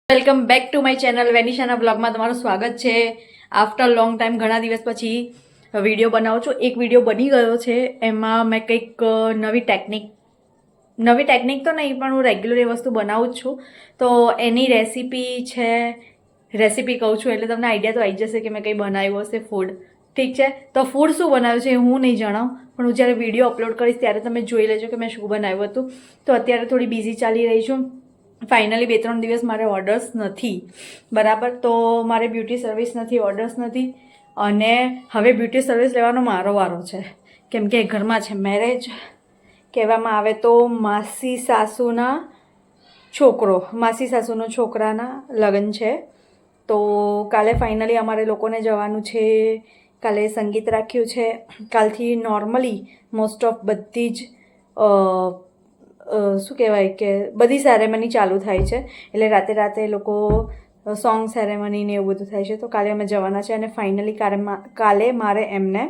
Welcome back to my channel વેનિશાના બ્લોગમાં તમારું સ્વાગત છે. આફ્ટર લોંગ ટાઈમ ઘણા દિવસ પછી વિડીયો બનાવું છું. એક વિડીયો બની ગયો છે, એમાં મેં કંઈક નવી ટેકનિક તો નહીં પણ હું રેગ્યુલર એ વસ્તુ બનાવું જ છું. તો એની રેસીપી કહું છું એટલે તમને આઈડિયા તો આવી જશે કે મેં કંઈ બનાવ્યું હશે ફૂડ. ઠીક છે, તો ફૂડ શું બનાવ્યું છે હું નહીં જણાવું, પણ હું જ્યારે વિડીયો અપલોડ કરીશ ત્યારે તમે જોઈ લેજો કે મેં શું બનાવ્યું હતું. તો અત્યારે થોડી બિઝી ચાલી રહી છું. ફાઇનલી 2-3 દિવસ મારે ઓર્ડર્સ નથી, બરાબર. તો મારે બ્યુટી સર્વિસ નથી, ઓર્ડર્સ નથી, અને હવે બ્યુટી સર્વિસ લેવાનો મારો વારો છે, કેમ કે ઘરમાં છે મેરેજ. કહેવામાં આવે તો માસી સાસુનો છોકરાના લગ્ન છે. તો કાલે ફાઇનલી અમારે લોકોને જવાનું છે. કાલે સંગીત રાખ્યું છે. કાલથી નોર્મલી મોસ્ટ ઓફ બધી જ શું કહેવાય કે બધી સેરેમની ચાલુ થાય છે, એટલે રાતે લોકો સોંગ સેરેમની ને એવું બધું થાય છે. તો કાલે અમે જવાના છે, અને ફાઇનલી કાલે મારે એમને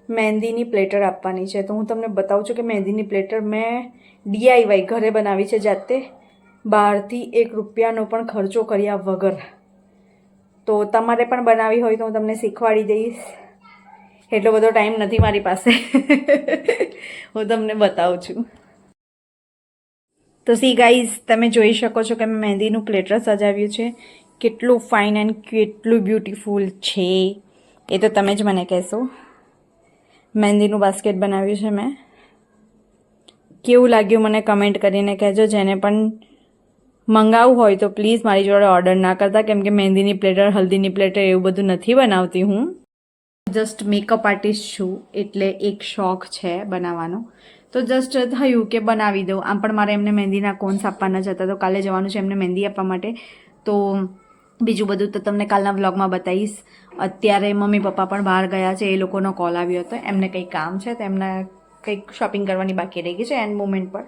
મહેંદીની પ્લેટર આપવાની છે. તો હું તમને બતાવું છું કે મહેંદીની પ્લેટર મેં DIY ઘરે બનાવી છે જાતે, બહારથી 1 રૂપિયાનો પણ ખર્ચો કર્યા વગર. તો તમારે પણ બનાવી હોય તો હું તમને શીખવાડી દઈશ. એટલો બધો ટાઈમ નથી મારી પાસે. હું તમને બતાવું છું. તો સી ગાઈઝ, તમે જોઈ શકો છો કે મેં મહેંદીનું પ્લેટર સજાવ્યું છે. કેટલું ફાઇન એન્ડ કેટલું બ્યુટીફુલ છે એ તો તમે જ મને કહેશો. મહેંદીનું બાસ્કેટ બનાવ્યું છે મેં. કેવું લાગ્યું મને કમેન્ટ કરીને કહેજો. જેને પણ મંગાવવું હોય તો પ્લીઝ મારી જોડે ઓર્ડર ના કરતા, કેમ કે મહેંદીની પ્લેટર, હલ્દીની પ્લેટર એવું બધું નથી બનાવતી હું. જસ્ટ મેકઅપ આર્ટિસ્ટ છું, એટલે એક શોખ છે બનાવવાનો. તો જસ્ટ થયું કે બનાવી દઉં. આમ પણ મારે એમને મહેંદીના કોન્સ આપવાના જ હતા, તો કાલે જવાનું છે એમને મહેંદી આપવા માટે. તો બીજું બધું તો તમને કાલના વ્લોગમાં બતાવીશ. અત્યારે મમ્મી પપ્પા પણ બહાર ગયા છે, એ લોકોનો કોલ આવ્યો હતો. એમને કંઈક કામ છે, તો એમને કંઈક શોપિંગ કરવાની બાકી રહી ગઈ છે એન્ડ મોમેન્ટ પર,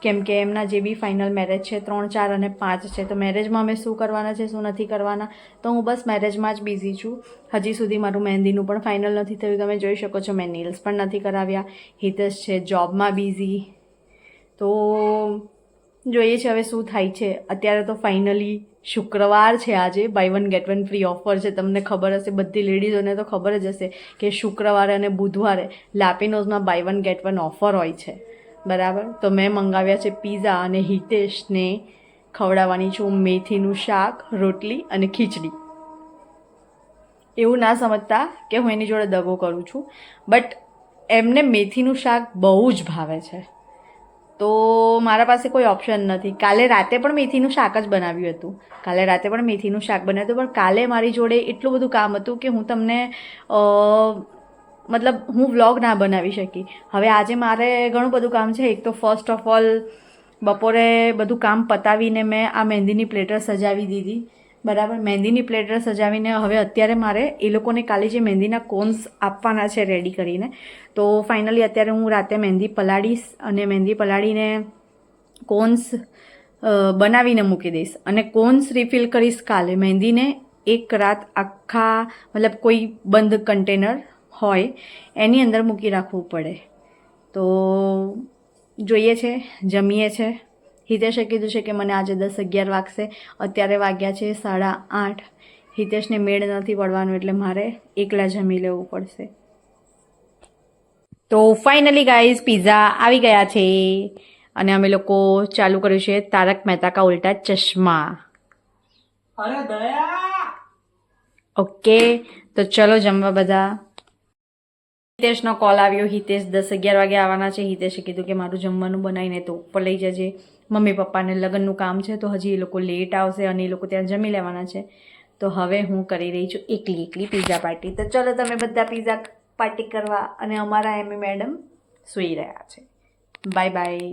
કેમ કે એમના જે બી ફાઇનલ મેરેજ છે 3, 4 અને 5 છે. તો મેરેજમાં અમે શું કરવાના છે, શું નથી કરવાના, તો હું બસ મેરેજમાં જ બિઝી છું. હજી સુધી મારું મહેંદીનું પણ ફાઇનલ નથી થયું. તમે જોઈ શકો છો મેં નેલ્સ પણ નથી કરાવ્યા. હિતેશ છે જોબમાં બિઝી. તો જોઈએ છે હવે શું થાય છે. અત્યારે તો ફાઇનલી શુક્રવાર છે આજે, બાય 1 ગેટ 1 ફ્રી ઓફર છે. તમને ખબર હશે, બધી લેડીઝોને તો ખબર જ હશે કે શુક્રવારે અને બુધવારે લાપિનોઝમાં બાય 1 ગેટ 1 ઓફર હોય છે, બરાબર. તો મેં મંગાવ્યા છે પીઝા, અને હિતેશને ખવડાવવાની છું મેથીનું શાક, રોટલી અને ખીચડી. એવું ના સમજતા કે હું એની જોડે દગો કરું છું, બટ એમને મેથીનું શાક બહુ જ ભાવે છે. તો મારા પાસે કોઈ ઓપ્શન નથી. કાલે રાતે પણ મેથીનું શાક જ બનાવ્યું હતું. પણ કાલે મારી જોડે એટલું બધું કામ હતું કે હું તમને મતલબ હું વ્લોગ ના બનાવી શકી. હવે આજે મારે ઘણું બધું કામ છે. એક તો ફર્સ્ટ ઓફ ઓલ બપોરે બધું કામ પતાવીને મેં આ મહેંદીની પ્લેટર સજાવી દીધી, બરાબર. મહેંદીની પ્લેટર સજાવીને હવે અત્યારે મારે એ લોકોને કાલે જે મહેંદીના કોન્સ આપવાના છે રેડી કરીને, તો ફાઇનલી અત્યારે હું રાતે મહેંદી પલાળીશ, અને મહેંદી પલાળીને કોન્સ બનાવીને મૂકી દઈશ, અને કોન્સ રિફિલ કરીશ કાલે. મહેંદીને 1 રાત આખા મતલબ કોઈ બંધ કન્ટેનર હોય એની અંદર મૂકી રાખવું પડે. તો જોઈએ છે, જમીએ છે. હિતેશે કીધું છે કે મને આજે 10-11 વાગશે. અત્યારે વાગ્યા છે 8:30. હિતેશને મેળ નથી પડવાનું, એટલે મારે એકલા જમી લેવું પડશે. તો ફાઇનલી ગાઈઝ પિઝા આવી ગયા છે, અને અમે લોકો ચાલુ કર્યું છે તારક મહેતા કા ઉલ્ટા ચશ્મા. અરે દયા. ઓકે, તો ચલો જમવા બધા. હિતેશનો કોલ આવ્યો. હિતેશ 10-11 વાગે આવવાના છે. હિતેશે કીધું કે મારું જમવાનું બનાવીને તો ઉપર લઈ જજે. મમ્મી પપ્પાને લગ્નનું કામ છે, તો હજી એ લોકો લેટ આવશે, અને એ લોકો ત્યાં જમી લેવાના છે. તો હવે હું કરી રહી છું એકલી પિઝા પાર્ટી. તો ચલો તમે બધા પિઝા પાર્ટી કરવા, અને અમારા એમી મેડમ સૂઈ રહ્યા છે. Bye bye.